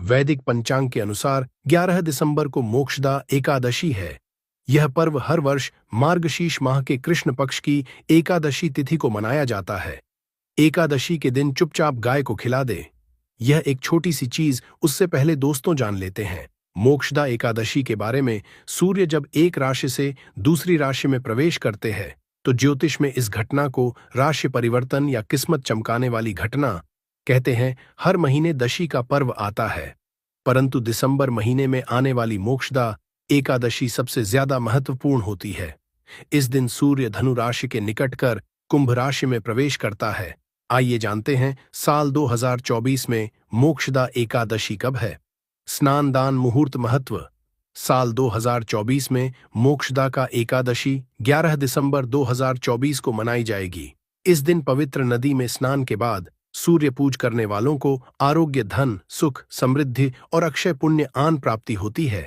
वैदिक पंचांग के अनुसार 11 दिसंबर को मोक्षदा एकादशी है। यह पर्व हर वर्ष मार्गशीर्ष माह के कृष्ण पक्ष की एकादशी तिथि को मनाया जाता है। एकादशी के दिन चुपचाप गाय को खिला दे। यह एक छोटी सी चीज, उससे पहले दोस्तों जान लेते हैं मोक्षदा एकादशी के बारे में। सूर्य जब एक राशि से दूसरी राशि में प्रवेश करते हैं तो ज्योतिष में इस घटना को राशि परिवर्तन या किस्मत चमकाने वाली घटना कहते हैं। हर महीने दशी का पर्व आता है, परंतु दिसंबर महीने में आने वाली मोक्षदा एकादशी सबसे ज्यादा महत्वपूर्ण होती है। इस दिन सूर्य धनु राशि के निकट कर कुंभ राशि में प्रवेश करता है। आइए जानते हैं साल 2024 में मोक्षदा एकादशी कब है। स्नान दान मुहूर्त महत्व। साल 2024 में मोक्षदा का एकादशी 11 दिसंबर 2024 को मनाई जाएगी। इस दिन पवित्र नदी में स्नान के बाद सूर्य पूज करने वालों को आरोग्य, धन, सुख, समृद्धि और अक्षय पुण्य आन प्राप्ति होती है।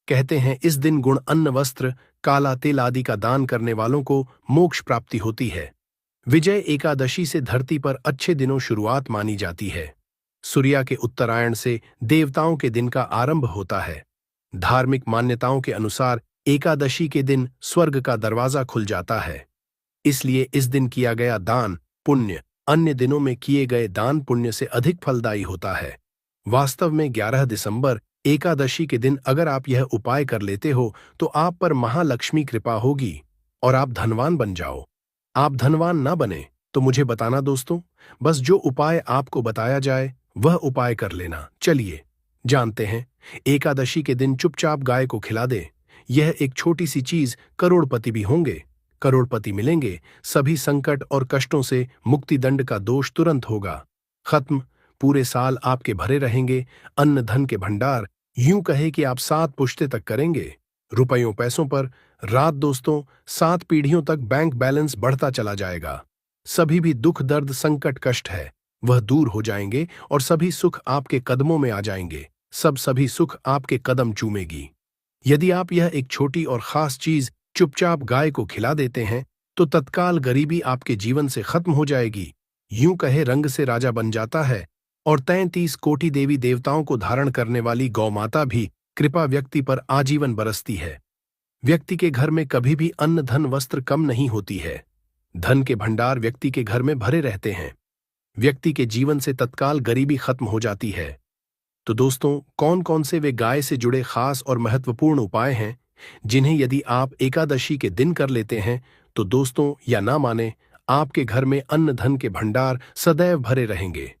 कहते हैं इस दिन गुण, अन्न, वस्त्र, काला तेल आदि का दान करने वालों को मोक्ष प्राप्ति होती है। विजय एकादशी से धरती पर अच्छे दिनों शुरुआत मानी जाती है। सूर्या के उत्तरायण से देवताओं के दिन का आरंभ होता है। धार्मिक मान्यताओं के अनुसार एकादशी के दिन स्वर्ग का दरवाजा खुल जाता है, इसलिए इस दिन किया गया दान पुण्य अन्य दिनों में किए गए दान पुण्य से अधिक फलदायी होता है। वास्तव में 11 दिसंबर एकादशी के दिन अगर आप यह उपाय कर लेते हो तो आप पर महालक्ष्मी कृपा होगी और आप धनवान बन जाओ। आप धनवान ना बने तो मुझे बताना दोस्तों, बस जो उपाय आपको बताया जाए वह उपाय कर लेना। चलिए जानते हैं। एकादशी के दिन चुपचाप गाय को खिला दे। यह एक छोटी सी चीज, करोड़पति भी होंगे, करोड़पति मिलेंगे। सभी संकट और कष्टों से मुक्ति, दंड का दोष तुरंत होगा खत्म। पूरे साल आपके भरे रहेंगे अन्न धन के भंडार। यूं कहे कि आप 7 पुश्ते तक करेंगे रुपयों पैसों पर रात दोस्तों। 7 पीढ़ियों तक बैंक बैलेंस बढ़ता चला जाएगा। सभी भी दुख, दर्द, संकट, कष्ट है वह दूर हो जाएंगे और सभी सुख आपके कदमों में आ जाएंगे। सभी सुख आपके कदम चूमेगी। यदि आप यह एक छोटी और खास चीज चुपचाप गाय को खिला देते हैं तो तत्काल गरीबी आपके जीवन से खत्म हो जाएगी। यूं कहे रंग से राजा बन जाता है और 33 कोटि देवी देवताओं को धारण करने वाली गौ माता भी कृपा व्यक्ति पर आजीवन बरसती है। व्यक्ति के घर में कभी भी अन्न, धन, वस्त्र कम नहीं होती है। धन के भंडार व्यक्ति के घर में भरे रहते हैं। व्यक्ति के जीवन से तत्काल गरीबी खत्म हो जाती है। तो दोस्तों, कौन कौन से वे गाय से जुड़े खास और महत्वपूर्ण उपाय हैं जिन्हें यदि आप एकादशी के दिन कर लेते हैं तो दोस्तों, या ना माने, आपके घर में अन्न धन के भंडार सदैव भरे रहेंगे।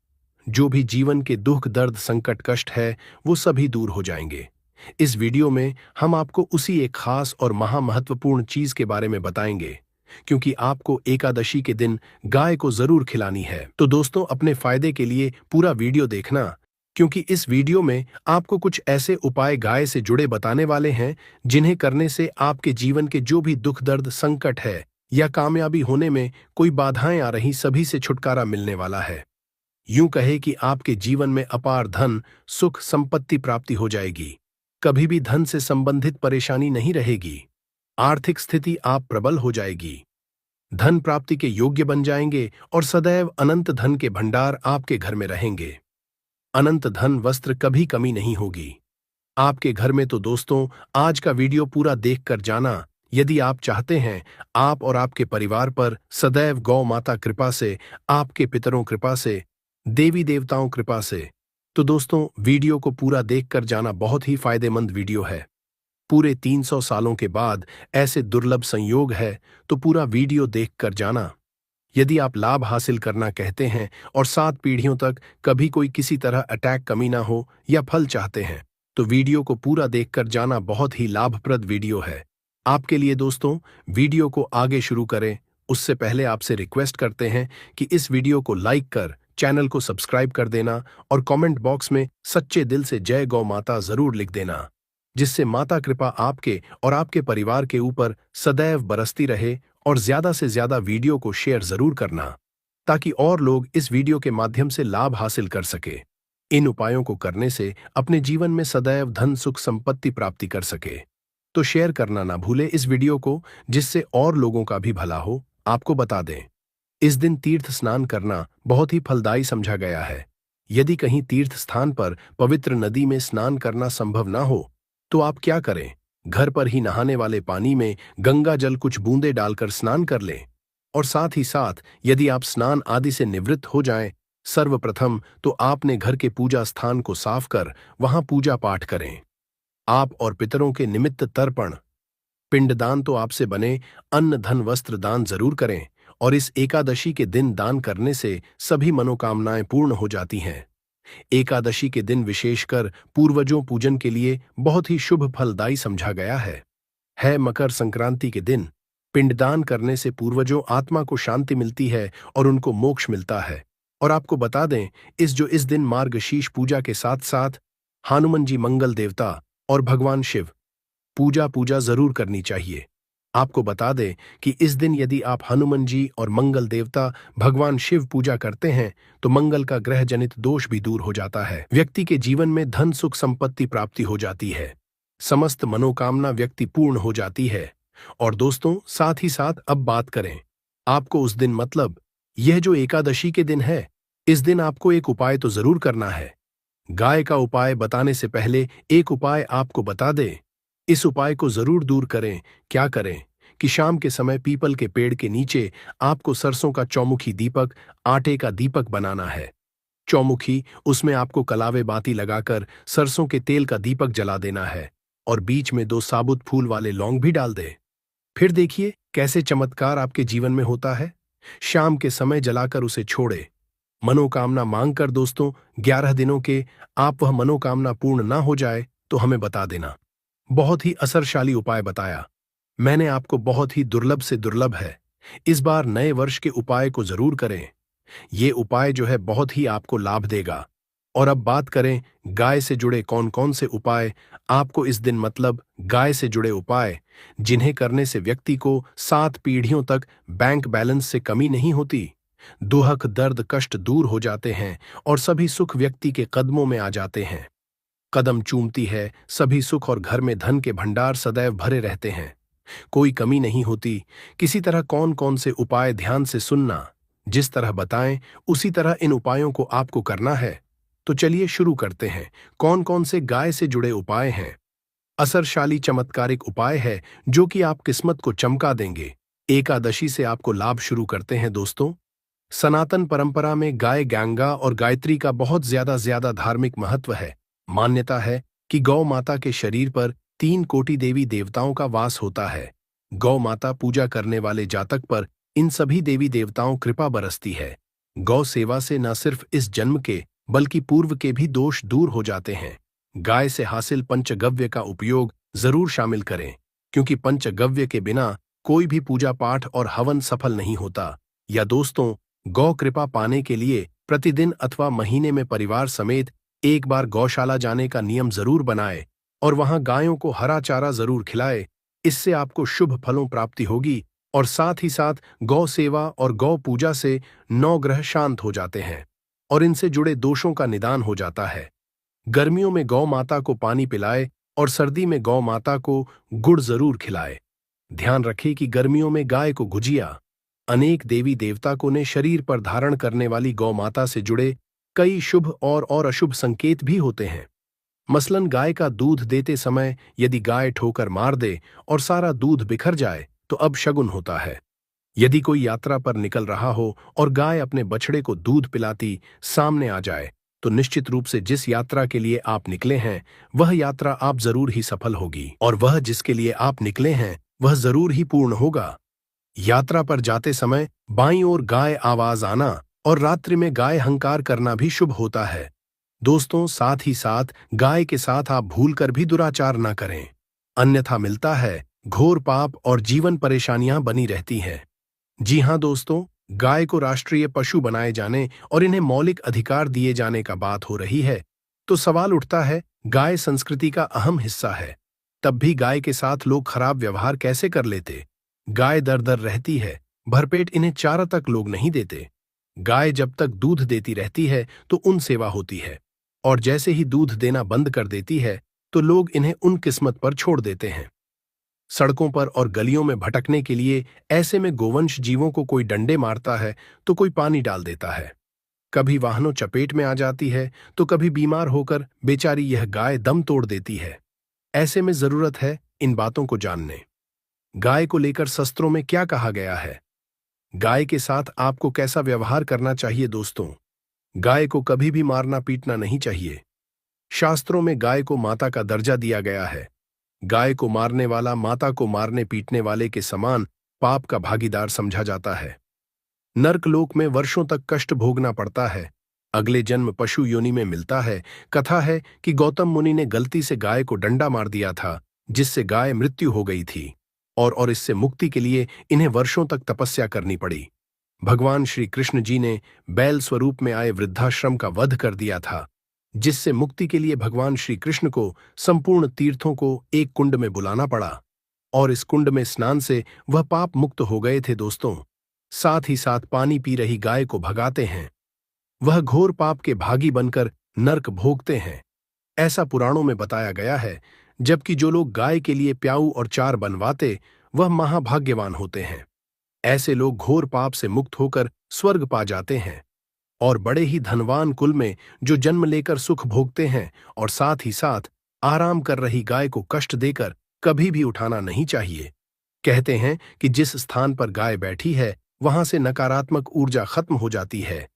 जो भी जीवन के दुख, दर्द, संकट, कष्ट है वो सभी दूर हो जाएंगे। इस वीडियो में हम आपको उसी एक खास और महामहत्वपूर्ण चीज के बारे में बताएंगे, क्योंकि आपको एकादशी के दिन गाय को जरूर खिलानी है। तो दोस्तों, अपने फायदे के लिए पूरा वीडियो देखना, क्योंकि इस वीडियो में आपको कुछ ऐसे उपाय गाय से जुड़े बताने वाले हैं जिन्हें करने से आपके जीवन के जो भी दुख, दर्द, संकट है या कामयाबी होने में कोई बाधाएं आ रही, सभी से छुटकारा मिलने वाला है। यूं कहे कि आपके जीवन में अपार धन, सुख, संपत्ति प्राप्ति हो जाएगी। कभी भी धन से संबंधित परेशानी नहीं रहेगी। आर्थिक स्थिति आप प्रबल हो जाएगी। धन प्राप्ति के योग्य बन जाएंगे और सदैव अनंत धन के भंडार आपके घर में रहेंगे। अनंत धन, वस्त्र, कभी कमी नहीं होगी आपके घर में। तो दोस्तों, आज का वीडियो पूरा देखकर जाना। यदि आप चाहते हैं आप और आपके परिवार पर सदैव गौ माता कृपा से, आपके पितरों कृपा से, देवी देवताओं कृपा से, तो दोस्तों वीडियो को पूरा देखकर जाना। बहुत ही फायदेमंद वीडियो है। पूरे 300 सालों के बाद ऐसे दुर्लभ संयोग है, तो पूरा वीडियो देखकर जाना। यदि आप लाभ हासिल करना कहते हैं और 7 पीढ़ियों तक कभी कोई किसी तरह अटैक, कमी ना हो या फल चाहते हैं, तो वीडियो को पूरा देखकर जाना। बहुत ही लाभप्रद वीडियो है आपके लिए। दोस्तों, वीडियो को आगे शुरू करें उससे पहले आपसे रिक्वेस्ट करते हैं कि इस वीडियो को लाइक कर चैनल को सब्सक्राइब कर देना और कमेंट बॉक्स में सच्चे दिल से जय गौ माता जरूर लिख देना, जिससे माता कृपा आपके और आपके परिवार के ऊपर सदैव बरसती रहे। और ज्यादा से ज्यादा वीडियो को शेयर जरूर करना ताकि और लोग इस वीडियो के माध्यम से लाभ हासिल कर सके। इन उपायों को करने से अपने जीवन में सदैव धन, सुख, संपत्ति प्राप्ति कर सके। तो शेयर करना ना भूले इस वीडियो को, जिससे और लोगों का भी भला हो। आपको बता दें, इस दिन तीर्थ स्नान करना बहुत ही फलदायी समझा गया है। यदि कहीं तीर्थ स्थान पर पवित्र नदी में स्नान करना संभव ना हो तो आप क्या करें? घर पर ही नहाने वाले पानी में गंगा जल कुछ बूंदे डालकर स्नान कर लें। और साथ ही साथ यदि आप स्नान आदि से निवृत्त हो जाएं, सर्वप्रथम तो आपने घर के पूजा स्थान को साफ कर वहां पूजा पाठ करें। आप और पितरों के निमित्त तर्पण पिंडदान तो आपसे बने अन्न धन वस्त्र दान जरूर करें। और इस एकादशी के दिन दान करने से सभी मनोकामनाएं पूर्ण हो जाती हैं। एकादशी के दिन विशेषकर पूर्वजों पूजन के लिए बहुत ही शुभ फलदायी समझा गया है मकर संक्रांति के दिन पिंडदान करने से पूर्वजों आत्मा को शांति मिलती है और उनको मोक्ष मिलता है। और आपको बता दें, इस दिन मार्गशीर्ष पूजा के साथ साथ हनुमान जी मंगल देवता और भगवान शिव पूजा जरूर करनी चाहिए। आपको बता दें कि इस दिन यदि आप हनुमान जी और मंगल देवता भगवान शिव पूजा करते हैं तो मंगल का ग्रह जनित दोष भी दूर हो जाता है। व्यक्ति के जीवन में धन सुख संपत्ति प्राप्ति हो जाती है। समस्त मनोकामना व्यक्ति पूर्ण हो जाती है। और दोस्तों, साथ ही साथ अब बात करें आपको उस दिन, मतलब यह जो एकादशी के दिन है, इस दिन आपको एक उपाय तो जरूर करना है। गाय का उपाय बताने से पहले एक उपाय आपको बता दें। इस उपाय को जरूर दूर करें। क्या करें कि शाम के समय पीपल के पेड़ के नीचे आपको सरसों का चौमुखी दीपक, आटे का दीपक बनाना है। चौमुखी, उसमें आपको कलावे बाती लगाकर सरसों के तेल का दीपक जला देना है और बीच में 2 साबुत फूल वाले लौंग भी डाल दे। फिर देखिए कैसे चमत्कार आपके जीवन में होता है। शाम के समय जलाकर उसे छोड़े, मनोकामना मांगकर। दोस्तों, 11 दिनों के आप वह मनोकामना पूर्ण ना हो जाए तो हमें बता देना। बहुत ही असरशाली उपाय बताया मैंने आपको, बहुत ही दुर्लभ से दुर्लभ है। इस बार नए वर्ष के उपाय को जरूर करें। ये उपाय जो है बहुत ही आपको लाभ देगा। और अब बात करें गाय से जुड़े कौन कौन से उपाय आपको इस दिन, मतलब गाय से जुड़े उपाय जिन्हें करने से व्यक्ति को 7 पीढ़ियों तक बैंक बैलेंस से कमी नहीं होती, दुहक दर्द कष्ट दूर हो जाते हैं और सभी सुख व्यक्ति के कदमों में आ जाते हैं। कदम चूमती है सभी सुख और घर में धन के भंडार सदैव भरे रहते हैं, कोई कमी नहीं होती। किसी तरह कौन कौन से उपाय ध्यान से सुनना, जिस तरह बताएं उसी तरह इन उपायों को आपको करना है। तो चलिए शुरू करते हैं। कौन कौन से गाय से जुड़े उपाय हैं? असरशाली चमत्कारिक उपाय है जो कि आप किस्मत को चमका देंगे। एकादशी से आपको लाभ शुरू करते हैं। दोस्तों, सनातन परंपरा में गाय, गंगा और गायत्री का बहुत ज्यादा धार्मिक महत्व है। मान्यता है कि गौ माता के शरीर पर 3 कोटि देवी देवताओं का वास होता है। गौ माता पूजा करने वाले जातक पर इन सभी देवी देवताओं कृपा बरसती है। गौ सेवा से न सिर्फ इस जन्म के बल्कि पूर्व के भी दोष दूर हो जाते हैं। गाय से हासिल पंचगव्य का उपयोग जरूर शामिल करें, क्योंकि पंचगव्य के बिना कोई भी पूजा पाठ और हवन सफल नहीं होता। या दोस्तों, गौ कृपा पाने के लिए प्रतिदिन अथवा महीने में परिवार समेत एक बार गौशाला जाने का नियम जरूर बनाए और वहां गायों को हरा चारा जरूर खिलाए। इससे आपको शुभ फलों प्राप्ति होगी और साथ ही साथ गौ सेवा और गौ पूजा से 9 ग्रह शांत हो जाते हैं और इनसे जुड़े दोषों का निदान हो जाता है। गर्मियों में गौ माता को पानी पिलाए और सर्दी में गौ माता को गुड़ जरूर खिलाए। ध्यान रखें कि गर्मियों में गाय को गुजिया। अनेक देवी देवता को ने शरीर पर धारण करने वाली गौ माता से जुड़े कई शुभ और अशुभ संकेत भी होते हैं। मसलन गाय का दूध देते समय यदि गाय ठोकर मार दे और सारा दूध बिखर जाए तो अब शगुन होता है। यदि कोई यात्रा पर निकल रहा हो और गाय अपने बछड़े को दूध पिलाती सामने आ जाए तो निश्चित रूप से जिस यात्रा के लिए आप निकले हैं वह यात्रा आप जरूर ही सफल होगी और वह जिसके लिए आप निकले हैं वह जरूर ही पूर्ण होगा। यात्रा पर जाते समय बाईं ओर गाय आवाज आना और रात्रि में गाय हंकार करना भी शुभ होता है। दोस्तों, साथ ही साथ गाय के साथ आप भूलकर भी दुराचार न करें, अन्यथा मिलता है घोर पाप और जीवन परेशानियां बनी रहती हैं। जी हां दोस्तों, गाय को राष्ट्रीय पशु बनाए जाने और इन्हें मौलिक अधिकार दिए जाने का बात हो रही है तो सवाल उठता है, गाय संस्कृति का अहम हिस्सा है, तब भी गाय के साथ लोग खराब व्यवहार कैसे कर लेते? गाय दर दर रहती है, भरपेट इन्हें चारा तक लोग नहीं देते। गाय जब तक दूध देती रहती है तो उन सेवा होती है और जैसे ही दूध देना बंद कर देती है तो लोग इन्हें उन किस्मत पर छोड़ देते हैं। सड़कों पर और गलियों में भटकने के लिए ऐसे में गोवंश जीवों को कोई डंडे मारता है तो कोई पानी डाल देता है। कभी वाहनों चपेट में आ जाती है तो कभी बीमार होकर बेचारी यह गाय दम तोड़ देती है। ऐसे में जरूरत है इन बातों को जानने। गाय को लेकर शास्त्रों में क्या कहा गया है? गाय के साथ आपको कैसा व्यवहार करना चाहिए दोस्तों? गाय को कभी भी मारना पीटना नहीं चाहिए। शास्त्रों में गाय को माता का दर्जा दिया गया है। गाय को मारने वाला माता को मारने पीटने वाले के समान पाप का भागीदार समझा जाता है। नर्कलोक में वर्षों तक कष्ट भोगना पड़ता है। अगले जन्म पशु योनि में मिलता है। कथा है कि गौतम मुनि ने गलती से गाय को डंडा मार दिया था, जिससे गाय मृत्यु हो गई थी और इससे मुक्ति के लिए इन्हें वर्षों तक तपस्या करनी पड़ी। भगवान श्री कृष्ण जी ने बैल स्वरूप में आए वृद्धाश्रम का वध कर दिया था, जिससे मुक्ति के लिए भगवान श्री कृष्ण को संपूर्ण तीर्थों को एक कुंड में बुलाना पड़ा और इस कुंड में स्नान से वह पाप मुक्त हो गए थे दोस्तों। साथ ही साथ पानी पी रही गाय को भगाते हैं। वह घोर पाप के भागी बनकर नर्क भोगते हैं, ऐसा पुराणों में बताया गया है। जबकि जो लोग गाय के लिए प्याऊ और चार बनवाते वह महाभाग्यवान होते हैं। ऐसे लोग घोर पाप से मुक्त होकर स्वर्ग पा जाते हैं और बड़े ही धनवान कुल में जो जन्म लेकर सुख भोगते हैं। और साथ ही साथ आराम कर रही गाय को कष्ट देकर कभी भी उठाना नहीं चाहिए। कहते हैं कि जिस स्थान पर गाय बैठी है वहां से नकारात्मक ऊर्जा खत्म हो जाती है।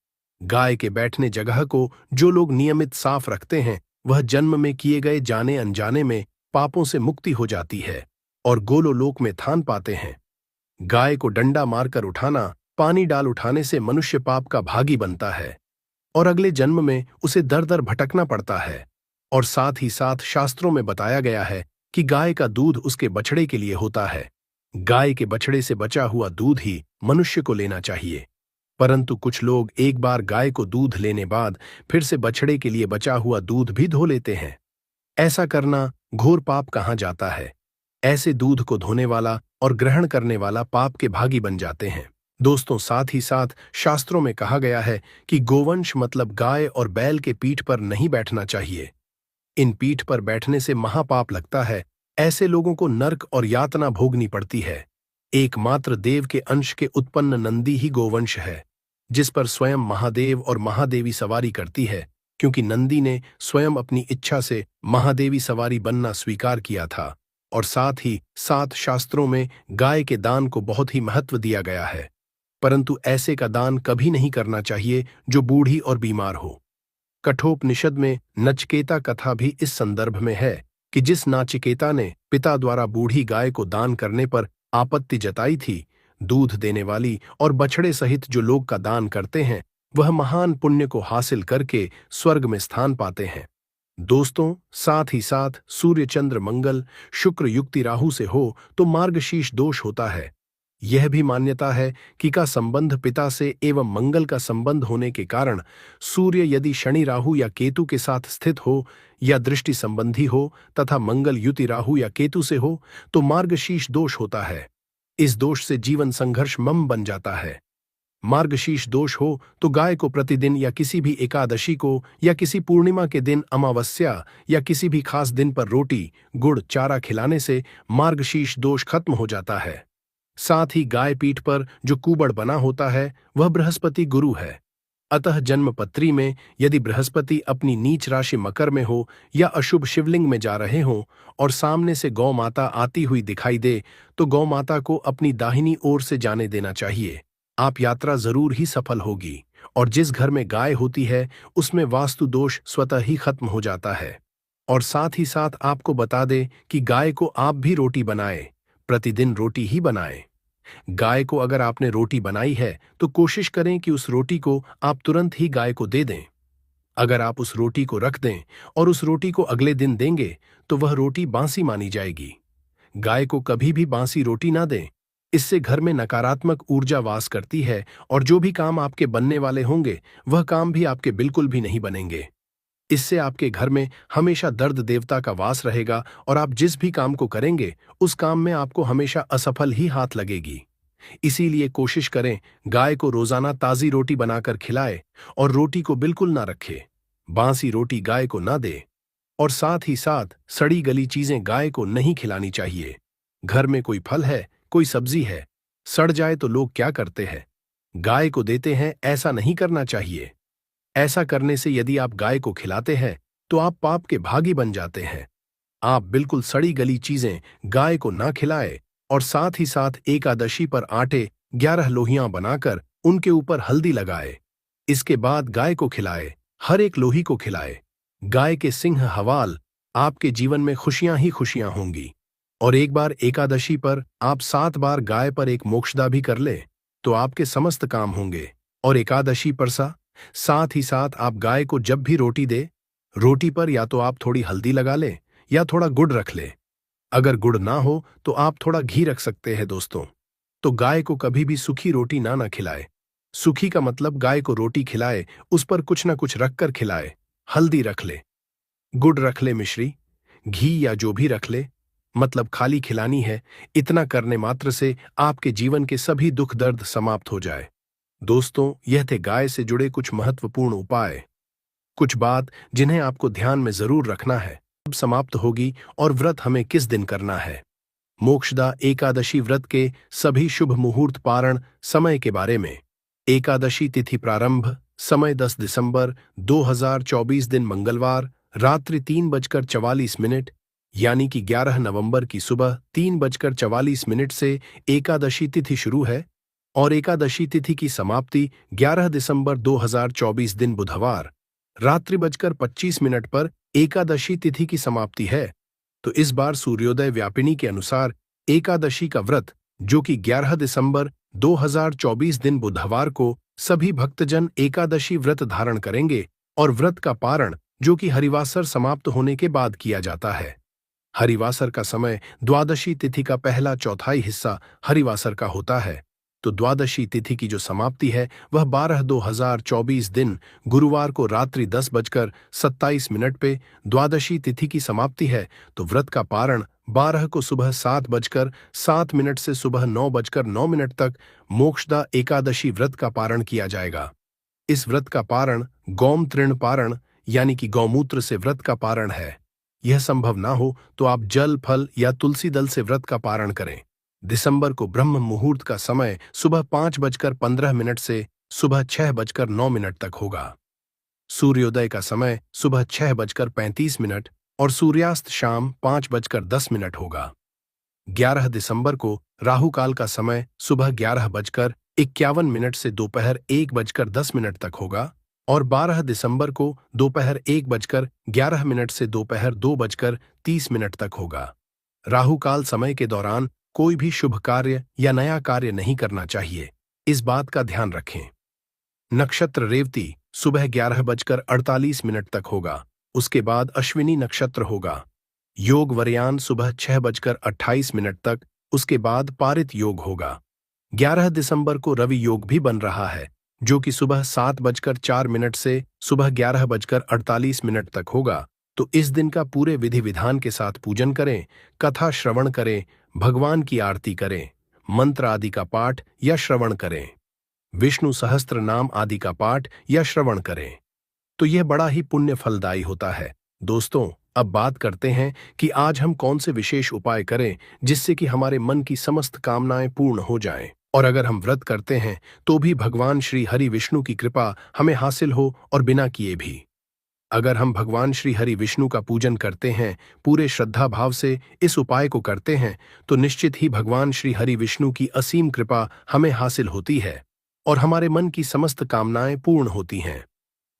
गाय के बैठने जगह को जो लोग नियमित साफ रखते हैं वह जन्म में किए गए जाने अनजाने में पापों से मुक्ति हो जाती है और गोलोलोक में थान पाते हैं। गाय को डंडा मारकर उठाना, पानी डाल उठाने से मनुष्य पाप का भागी बनता है और अगले जन्म में उसे दर दर भटकना पड़ता है। और साथ ही साथ शास्त्रों में बताया गया है कि गाय का दूध उसके बछड़े के लिए होता है। गाय के बछड़े से बचा हुआ दूध ही मनुष्य को लेना चाहिए। परंतु कुछ लोग एक बार गाय को दूध लेने बाद फिर से बछड़े के लिए बचा हुआ दूध भी धो लेते हैं। ऐसा करना घोर पाप कहा जाता है। ऐसे दूध को धोने वाला और ग्रहण करने वाला पाप के भागी बन जाते हैं दोस्तों। साथ ही साथ शास्त्रों में कहा गया है कि गोवंश मतलब गाय और बैल के पीठ पर नहीं बैठना चाहिए। इन पीठ पर बैठने से महापाप लगता है। ऐसे लोगों को नर्क और यातना भोगनी पड़ती है। एकमात्र देव के अंश के उत्पन्न नंदी ही गोवंश है, जिस पर स्वयं महादेव और महादेवी सवारी करती है, क्योंकि नंदी ने स्वयं अपनी इच्छा से महादेवी सवारी बनना स्वीकार किया था। और साथ ही साथ शास्त्रों में गाय के दान को बहुत ही महत्व दिया गया है। परंतु ऐसे का दान कभी नहीं करना चाहिए जो बूढ़ी और बीमार हो। कठोपनिषद में नचकेता कथा भी इस संदर्भ में है कि जिस नाचिकेता ने पिता द्वारा बूढ़ी गाय को दान करने पर आपत्ति जताई थी, दूध देने वाली और बछड़े सहित जो लोग का दान करते हैं वह महान पुण्य को हासिल करके स्वर्ग में स्थान पाते हैं दोस्तों। साथ ही साथ सूर्य चंद्र मंगल शुक्र युक्ति राहु से हो तो मार्गशीर्ष दोष होता है। यह भी मान्यता है कि का संबंध पिता से एवं मंगल का संबंध होने के कारण सूर्य यदि शनि राहु या केतु के साथ स्थित हो या दृष्टि संबंधी हो तथा मंगल युति राहु या केतु से हो तो मार्गशीर्ष दोष होता है। इस दोष से जीवन संघर्ष मम बन जाता है। मार्गशीर्ष दोष हो तो गाय को प्रतिदिन या किसी भी एकादशी को या किसी पूर्णिमा के दिन अमावस्या या किसी भी खास दिन पर रोटी गुड़ चारा खिलाने से मार्गशीर्ष दोष खत्म हो जाता है। साथ ही गाय पीठ पर जो कुबड़ बना होता है वह बृहस्पति गुरु है। अतः जन्मपत्री में यदि बृहस्पति अपनी नीच राशि मकर में हो या अशुभ शिवलिंग में जा रहे हों और सामने से गौ माता आती हुई दिखाई दे तो गौ माता को अपनी दाहिनी ओर से जाने देना चाहिए। आप यात्रा जरूर ही सफल होगी और जिस घर में गाय होती है उसमें वास्तु दोष स्वतः ही खत्म हो जाता है। और साथ ही साथ आपको बता दें कि गाय को आप भी रोटी बनाएं, प्रतिदिन रोटी ही बनाएं। गाय को अगर आपने रोटी बनाई है तो कोशिश करें कि उस रोटी को आप तुरंत ही गाय को दे दें। अगर आप उस रोटी को रख दें और उस रोटी को अगले दिन देंगे तो वह रोटी बासी मानी जाएगी। गाय को कभी भी बासी रोटी ना दें, इससे घर में नकारात्मक ऊर्जा वास करती है और जो भी काम आपके बनने वाले होंगे वह काम भी आपके बिल्कुल भी नहीं बनेंगे। इससे आपके घर में हमेशा दर्द देवता का वास रहेगा और आप जिस भी काम को करेंगे उस काम में आपको हमेशा असफल ही हाथ लगेगी। इसीलिए कोशिश करें गाय को रोजाना ताजी रोटी बनाकर खिलाए और रोटी को बिल्कुल ना रखे, बासी रोटी गाय को ना दे और साथ ही साथ सड़ी गली चीजें गाय को नहीं खिलानी चाहिए। घर में कोई फल है कोई सब्जी है, सड़ जाए तो लोग क्या करते हैं, गाय को देते हैं, ऐसा नहीं करना चाहिए। ऐसा करने से यदि आप गाय को खिलाते हैं तो आप पाप के भागी बन जाते हैं। आप बिल्कुल सड़ी गली चीजें गाय को ना खिलाए और साथ ही साथ एकादशी पर आटे 11 लोहियां बनाकर उनके ऊपर हल्दी लगाए। इसके बाद गाय को खिलाए, हर एक लोही को खिलाए। गाय के सिंह हवाल आपके जीवन में खुशियां ही खुशियां होंगी। और एक बार एकादशी पर आप 7 बार गाय पर एक मोक्षदा भी कर ले तो आपके समस्त काम होंगे। और एकादशी पर साथ ही साथ आप गाय को जब भी रोटी दे, रोटी पर या तो आप थोड़ी हल्दी लगा ले या थोड़ा गुड़ रख ले। अगर गुड़ ना हो तो आप थोड़ा घी रख सकते हैं दोस्तों। तो गाय को कभी भी सूखी रोटी ना खिलाए। सूखी का मतलब गाय को रोटी खिलाए, उस पर कुछ ना कुछ रखकर खिलाए। हल्दी रख ले, गुड़ रख ले, मिश्री, घी या जो भी रख ले, मतलब खाली खिलानी है। इतना करने मात्र से आपके जीवन के सभी दुख दर्द समाप्त हो जाए। दोस्तों, यह थे गाय से जुड़े कुछ महत्वपूर्ण उपाय, कुछ बात जिन्हें आपको ध्यान में जरूर रखना है। अब समाप्त होगी और व्रत हमें किस दिन करना है। मोक्षदा एकादशी व्रत के सभी शुभ मुहूर्त पारण समय के बारे में। एकादशी तिथि प्रारंभ समय 10 दिसंबर 2024 दिन मंगलवार रात्रि 3:44 यानी कि 11 नवंबर की सुबह 3:44 से एकादशी तिथि शुरू है और एकादशी तिथि की समाप्ति 11 दिसंबर 2024 दिन बुधवार रात्रि 25:25 पर एकादशी तिथि की समाप्ति है। तो इस बार सूर्योदय व्यापिनी के अनुसार एकादशी का व्रत, जो कि 11 दिसंबर 2024 दिन बुधवार को सभी भक्तजन एकादशी व्रत धारण करेंगे और व्रत का पारण, जो कि हरिवासर समाप्त होने के बाद किया जाता है। हरिवासर का समय द्वादशी तिथि का पहला चौथाई हिस्सा हरिवासर का होता है। तो द्वादशी तिथि की जो समाप्ति है वह 12/2024 दिन गुरुवार को रात्रि 10:27 पे द्वादशी तिथि की समाप्ति है। तो व्रत का पारण 12 को सुबह 7:07 से सुबह 9:09 तक मोक्षदा एकादशी व्रत का पारण किया जाएगा। इस व्रत का पारण गौम तृण पारण यानी कि गौमूत्र से व्रत का पारण है। यह संभव ना हो तो आप जल, फल या तुलसी दल से व्रत का पारण करें। दिसंबर को ब्रह्म मुहूर्त का समय सुबह 5:15 से सुबह 6:09 तक होगा। सूर्योदय का समय सुबह 6:35 और सूर्यास्त शाम 5:10 होगा। 11 दिसंबर को राहु काल का समय सुबह 11:51 से दोपहर 1:10 तक होगा और 12 दिसंबर को दोपहर 1:11 से दोपहर 2:30 तक होगा। राहु काल समय के दौरान कोई भी शुभ कार्य या नया कार्य नहीं करना चाहिए, इस बात का ध्यान रखें। नक्षत्र रेवती सुबह 11:48 तक होगा। उसके बाद अश्विनी नक्षत्र होगा। योग वरयान सुबह 6:28 तक, उसके बाद पारित योग होगा। 11 दिसंबर को रवि योग भी बन रहा है, जो कि सुबह 7:04 से सुबह 11:48 तक होगा। तो इस दिन का पूरे विधि विधान के साथ पूजन करें, कथा श्रवण करें, भगवान की आरती करें, मंत्र आदि का पाठ या श्रवण करें, विष्णु सहस्त्र नाम आदि का पाठ या श्रवण करें। तो यह बड़ा ही पुण्य फलदायी होता है। दोस्तों, अब बात करते हैं कि आज हम कौन से विशेष उपाय करें जिससे कि हमारे मन की समस्त कामनाएं पूर्ण हो जाएं। और अगर हम व्रत करते हैं तो भी भगवान श्री हरि विष्णु की कृपा हमें हासिल हो और बिना किए भी। अगर हम भगवान श्री हरि विष्णु का पूजन करते हैं, पूरे श्रद्धा भाव से इस उपाय को करते हैं, तो निश्चित ही भगवान श्री हरि विष्णु की असीम कृपा हमें हासिल होती है और हमारे मन की समस्त कामनाएं पूर्ण होती हैं।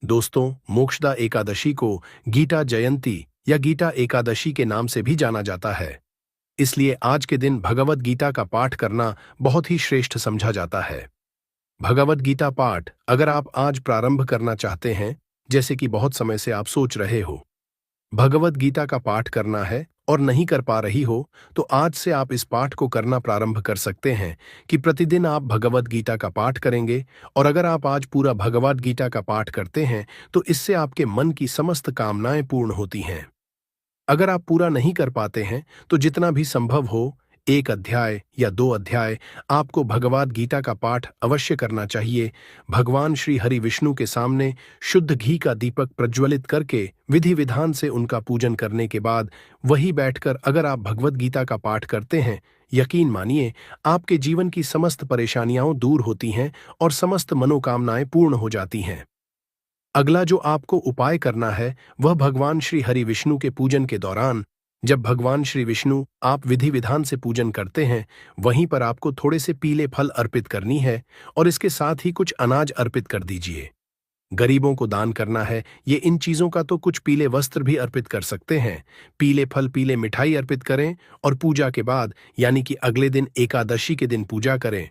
दोस्तों, मोक्षदा एकादशी को गीता जयंती या गीता एकादशी के नाम से भी जाना जाता है। इसलिए आज के दिन भगवत गीता का पाठ करना बहुत ही श्रेष्ठ समझा जाता है। भगवत गीता पाठ अगर आप आज प्रारंभ करना चाहते हैं, जैसे कि बहुत समय से आप सोच रहे हो भगवत गीता का पाठ करना है और नहीं कर पा रही हो, तो आज से आप इस पाठ को करना प्रारंभ कर सकते हैं कि प्रतिदिन आप भगवत गीता का पाठ करेंगे। और अगर आप आज पूरा भगवत गीता का पाठ करते हैं तो इससे आपके मन की समस्त कामनाएं पूर्ण होती हैं। अगर आप पूरा नहीं कर पाते हैं तो जितना भी संभव हो 1 अध्याय या 2 अध्याय आपको भगवत गीता का पाठ अवश्य करना चाहिए। भगवान श्री हरि विष्णु के सामने शुद्ध घी का दीपक प्रज्वलित करके विधि विधान से उनका पूजन करने के बाद वही बैठकर अगर आप भगवत गीता का पाठ करते हैं, यकीन मानिए आपके जीवन की समस्त परेशानियां दूर होती हैं और समस्त मनोकामनाएं पूर्ण हो जाती हैं। अगला जो आपको उपाय करना है वह भगवान श्री हरि विष्णु के पूजन के दौरान, जब भगवान श्री विष्णु आप विधि विधान से पूजन करते हैं, वहीं पर आपको थोड़े से पीले फल अर्पित करनी है और इसके साथ ही कुछ अनाज अर्पित कर दीजिए। गरीबों को दान करना है, ये इन चीजों का तो कुछ पीले वस्त्र भी अर्पित कर सकते हैं, पीले फल पीले मिठाई अर्पित करें और पूजा के बाद यानी कि अगले दिन एकादशी के दिन पूजा करें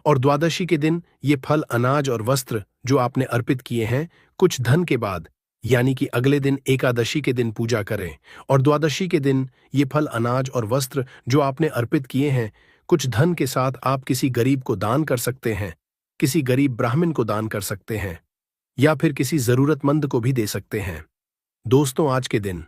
और द्वादशी के दिन ये फल अनाज और वस्त्र जो आपने अर्पित किए हैं कुछ धन के बाद यानी कि अगले दिन एकादशी के दिन पूजा करें और द्वादशी के दिन ये फल अनाज और वस्त्र जो आपने अर्पित किए हैं कुछ धन के साथ आप किसी गरीब को दान कर सकते हैं, किसी गरीब ब्राह्मण को दान कर सकते हैं या फिर किसी जरूरतमंद को भी दे सकते हैं। दोस्तों, आज के दिन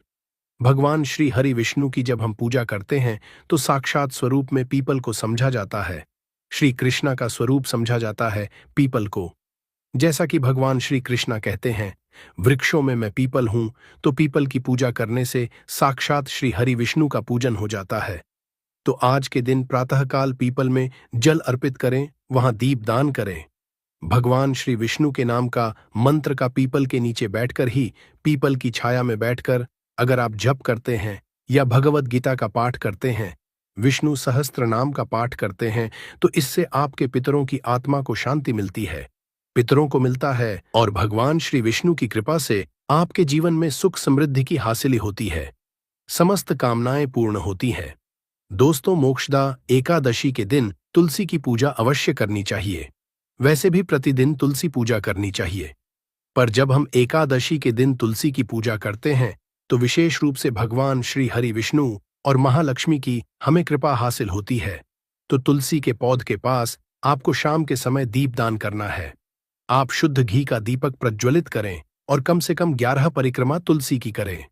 भगवान श्री हरि विष्णु की जब हम पूजा करते हैं तो साक्षात स्वरूप में पीपल को समझा जाता है, श्री कृष्णा का स्वरूप समझा जाता है पीपल को। जैसा कि भगवान श्री कृष्णा कहते हैं, वृक्षों में मैं पीपल हूं, तो पीपल की पूजा करने से साक्षात श्री हरि विष्णु का पूजन हो जाता है। तो आज के दिन प्रातःकाल पीपल में जल अर्पित करें, वहां दीपदान करें। भगवान श्री विष्णु के नाम का मंत्र का पीपल के नीचे बैठकर ही, पीपल की छाया में बैठकर अगर आप जप करते हैं या भगवत गीता का पाठ करते हैं, विष्णु सहस्त्र नाम का पाठ करते हैं, तो इससे आपके पितरों की आत्मा को शांति मिलती है, पितरों को मिलता है और भगवान श्री विष्णु की कृपा से आपके जीवन में सुख समृद्धि की हासिली होती है, समस्त कामनाएं पूर्ण होती हैं। दोस्तों, मोक्षदा एकादशी के दिन तुलसी की पूजा अवश्य करनी चाहिए। वैसे भी प्रतिदिन तुलसी पूजा करनी चाहिए, पर जब हम एकादशी के दिन तुलसी की पूजा करते हैं तो विशेष रूप से भगवान श्री हरि विष्णु और महालक्ष्मी की हमें कृपा हासिल होती है। तो तुलसी के पौध के पास आपको शाम के समय दीपदान करना है। आप शुद्ध घी का दीपक प्रज्वलित करें और कम से कम 11 परिक्रमा तुलसी की करें।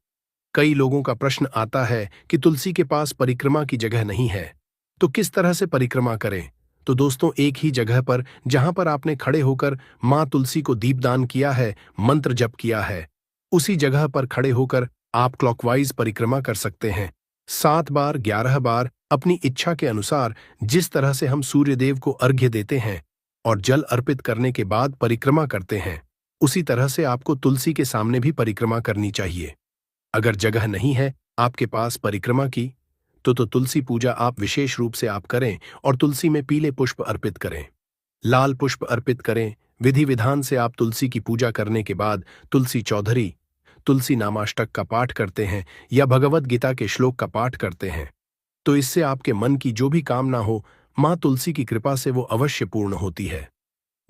कई लोगों का प्रश्न आता है कि तुलसी के पास परिक्रमा की जगह नहीं है, तो किस तरह से परिक्रमा करें? तो दोस्तों, एक ही जगह पर जहां पर आपने खड़े होकर मां तुलसी को दीपदान किया है, मंत्र जप किया है, उसी जगह पर खड़े होकर आप क्लॉकवाइज परिक्रमा कर सकते हैं। 7 बार, 11 बार, अपनी इच्छा के अनुसार, जिस तरह से हम सूर्यदेव को अर्घ्य देते हैं और जल अर्पित करने के बाद परिक्रमा करते हैं, उसी तरह से आपको तुलसी के सामने भी परिक्रमा करनी चाहिए। अगर जगह नहीं है आपके पास परिक्रमा की, तो तुलसी पूजा आप विशेष रूप से आप करें और तुलसी में पीले पुष्प अर्पित करें, लाल पुष्प अर्पित करें। विधि विधान से आप तुलसी की पूजा करने के बाद तुलसी चौधरी, तुलसी नामाष्टक का पाठ करते हैं या भगवत गीता के श्लोक का पाठ करते हैं, तो इससे आपके मन की जो भी कामना हो, मां तुलसी की कृपा से वो अवश्य पूर्ण होती है।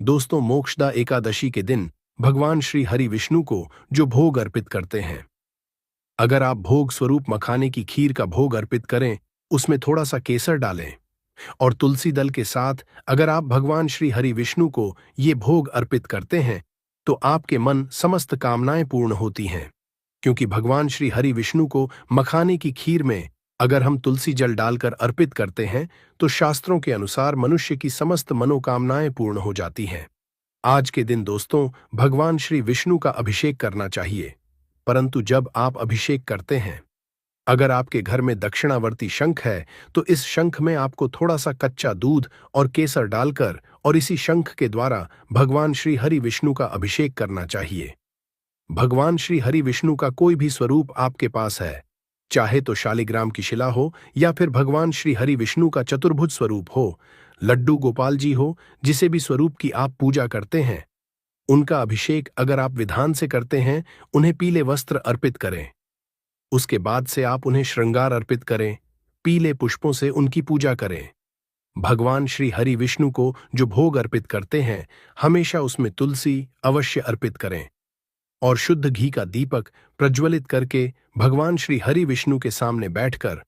दोस्तों, मोक्षदा एकादशी के दिन भगवान श्री हरि विष्णु को जो भोग अर्पित करते हैं, अगर आप भोग स्वरूप मखाने की खीर का भोग अर्पित करें, उसमें थोड़ा सा केसर डालें और तुलसी दल के साथ अगर आप भगवान श्री हरि विष्णु को ये भोग अर्पित करते हैं, तो आपके मन समस्त कामनाएं पूर्ण होती हैं। क्योंकि भगवान श्री हरि विष्णु को मखाने की खीर में अगर हम तुलसी जल डालकर अर्पित करते हैं, तो शास्त्रों के अनुसार मनुष्य की समस्त मनोकामनाएं पूर्ण हो जाती हैं। आज के दिन दोस्तों, भगवान श्री विष्णु का अभिषेक करना चाहिए, परंतु जब आप अभिषेक करते हैं, अगर आपके घर में दक्षिणावर्ती शंख है, तो इस शंख में आपको थोड़ा सा कच्चा दूध और केसर डालकर और इसी शंख के द्वारा भगवान श्री हरि विष्णु का अभिषेक करना चाहिए। भगवान श्री हरि विष्णु का कोई भी स्वरूप आपके पास है, चाहे तो शालिग्राम की शिला हो या फिर भगवान श्री हरि विष्णु का चतुर्भुज स्वरूप हो, लड्डू गोपाल जी हो, जिसे भी स्वरूप की आप पूजा करते हैं, उनका अभिषेक अगर आप विधान से करते हैं, उन्हें पीले वस्त्र अर्पित करें। उसके बाद से आप उन्हें श्रृंगार अर्पित करें, पीले पुष्पों से उनकी पूजा करें। भगवान श्री हरि विष्णु को जो भोग अर्पित करते हैं, हमेशा उसमें तुलसी अवश्य अर्पित करें और शुद्ध घी का दीपक प्रज्वलित करके भगवान श्री हरि विष्णु के सामने बैठकर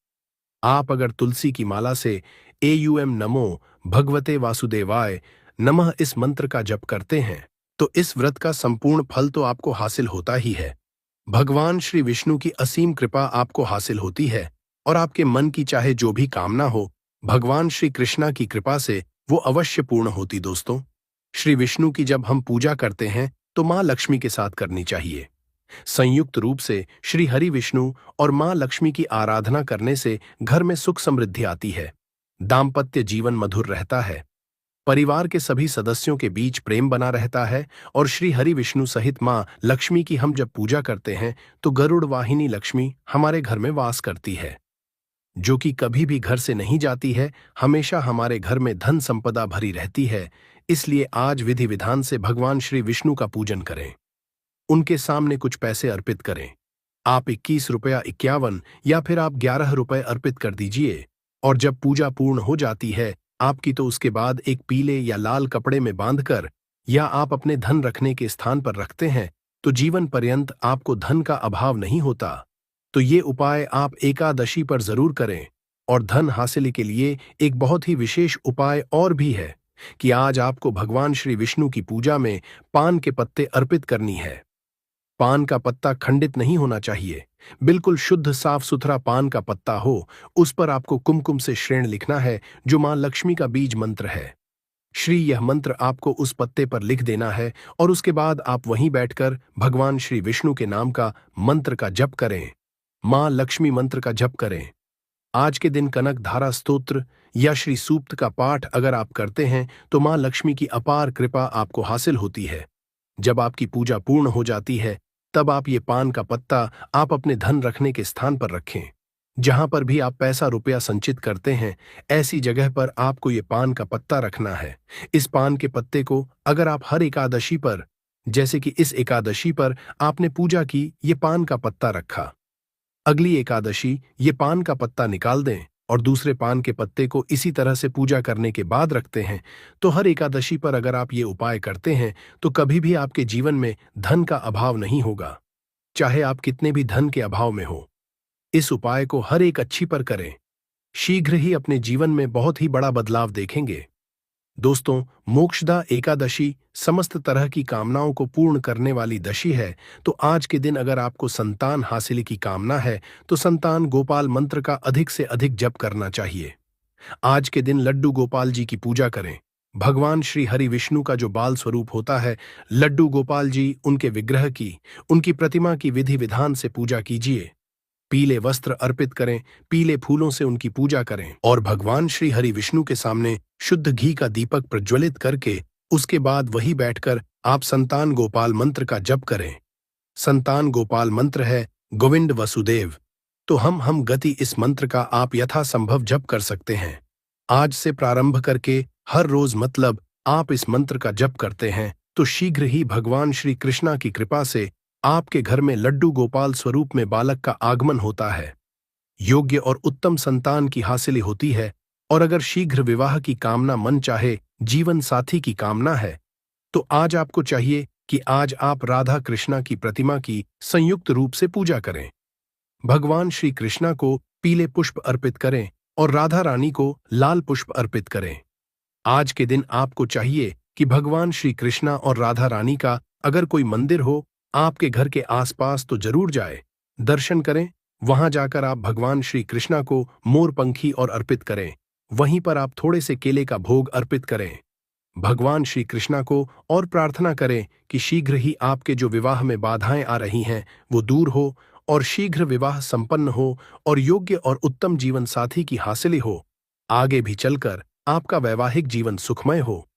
आप अगर तुलसी की माला से एयूएम नमो भगवते वासुदेवाय नमः इस मंत्र का जप करते हैं, तो इस व्रत का संपूर्ण फल तो आपको हासिल होता ही है। भगवान श्री विष्णु की असीम कृपा आपको हासिल होती है और आपके मन की चाहे जो भी कामना हो, भगवान श्री कृष्णा की कृपा से वो अवश्य पूर्ण होती। दोस्तों, श्री विष्णु की जब हम पूजा करते हैं तो मां लक्ष्मी के साथ करनी चाहिए। संयुक्त रूप से श्री हरि विष्णु और मां लक्ष्मी की आराधना करने से घर में सुख समृद्धि आती है, दाम्पत्य जीवन मधुर रहता है, परिवार के सभी सदस्यों के बीच प्रेम बना रहता है और श्री हरि विष्णु सहित माँ लक्ष्मी की हम जब पूजा करते हैं तो गरुड़ वाहिनी लक्ष्मी हमारे घर में वास करती है, जो कि कभी भी घर से नहीं जाती है, हमेशा हमारे घर में धन संपदा भरी रहती है। इसलिए आज विधि विधान से भगवान श्री विष्णु का पूजन करें, उनके सामने कुछ पैसे अर्पित करें। आप 21 रुपया 51 या फिर आप 11 रुपए अर्पित कर दीजिए और जब पूजा पूर्ण हो जाती है आपकी तो उसके बाद एक पीले या लाल कपड़े में बांधकर या आप अपने धन रखने के स्थान पर रखते हैं तो जीवन पर्यंत आपको धन का अभाव नहीं होता। तो ये उपाय आप एकादशी पर जरूर करें। और धन हासिल के लिए एक बहुत ही विशेष उपाय और भी है कि आज आपको भगवान श्री विष्णु की पूजा में पान के पत्ते अर्पित करनी है। पान का पत्ता खंडित नहीं होना चाहिए, बिल्कुल शुद्ध साफ सुथरा पान का पत्ता हो। उस पर आपको कुमकुम से श्रेण लिखना है जो मां लक्ष्मी का बीज मंत्र है। श्री यह मंत्र आपको उस पत्ते पर लिख देना है और उसके बाद आप वहीं बैठकर भगवान श्री विष्णु के नाम का मंत्र का जप करें, मां लक्ष्मी मंत्र का जप करें। आज के दिन कनक धारा स्तोत्र या श्री सूक्त का पाठ अगर आप करते हैं तो मां लक्ष्मी की अपार कृपा आपको हासिल होती है। जब आपकी पूजा पूर्ण हो जाती है तब आप ये पान का पत्ता आप अपने धन रखने के स्थान पर रखें। जहां पर भी आप पैसा रुपया संचित करते हैं ऐसी जगह पर आपको ये पान का पत्ता रखना है। इस पान के पत्ते को अगर आप हर एकादशी पर, जैसे कि इस एकादशी पर आपने पूजा की, ये पान का पत्ता रखा, अगली एकादशी ये पान का पत्ता निकाल दें और दूसरे पान के पत्ते को इसी तरह से पूजा करने के बाद रखते हैं, तो हर एकादशी पर अगर आप ये उपाय करते हैं तो कभी भी आपके जीवन में धन का अभाव नहीं होगा, चाहे आप कितने भी धन के अभाव में हो। इस उपाय को हर एक अच्छी पर करें, शीघ्र ही अपने जीवन में बहुत ही बड़ा बदलाव देखेंगे। दोस्तों, मोक्षदा एकादशी समस्त तरह की कामनाओं को पूर्ण करने वाली दशी है। तो आज के दिन अगर आपको संतान हासिल की कामना है तो संतान गोपाल मंत्र का अधिक से अधिक जप करना चाहिए। आज के दिन लड्डू गोपाल जी की पूजा करें। भगवान श्री हरि विष्णु का जो बाल स्वरूप होता है लड्डू गोपाल जी, उनके विग्रह की, उनकी प्रतिमा की विधि विधान से पूजा कीजिए। पीले वस्त्र अर्पित करें, पीले फूलों से उनकी पूजा करें और भगवान श्री हरि विष्णु के सामने शुद्ध घी का दीपक प्रज्वलित करके उसके बाद वही बैठकर आप संतान गोपाल मंत्र का जप करें। संतान गोपाल मंत्र है गोविंद वसुदेव। तो हम गति इस मंत्र का आप यथासंभव जप कर सकते हैं। आज से प्रारंभ करके हर रोज मतलब आप इस मंत्र का जप करते हैं तो शीघ्र ही भगवान श्री कृष्णा की कृपा से आपके घर में लड्डू गोपाल स्वरूप में बालक का आगमन होता है, योग्य और उत्तम संतान की हासिल होती है। और अगर शीघ्र विवाह की कामना मन चाहे, जीवन साथी की कामना है, तो आज आपको चाहिए कि आज आप राधा कृष्णा की प्रतिमा की संयुक्त रूप से पूजा करें। भगवान श्री कृष्णा को पीले पुष्प अर्पित करें और राधा रानी को लाल पुष्प अर्पित करें। आज के दिन आपको चाहिए कि भगवान श्री कृष्णा और राधा रानी का अगर कोई मंदिर हो आपके घर के आसपास तो जरूर जाए, दर्शन करें। वहां जाकर आप भगवान श्री कृष्णा को मोर पंखी और अर्पित करें। वहीं पर आप थोड़े से केले का भोग अर्पित करें। भगवान श्री कृष्णा को और प्रार्थना करें कि शीघ्र ही आपके जो विवाह में बाधाएं आ रही हैं वो दूर हो और शीघ्र विवाह संपन्न हो और योग्य और उत्तम जीवन साथी की हासिल हो। आगे भी चलकर आपका वैवाहिक जीवन सुखमय हो।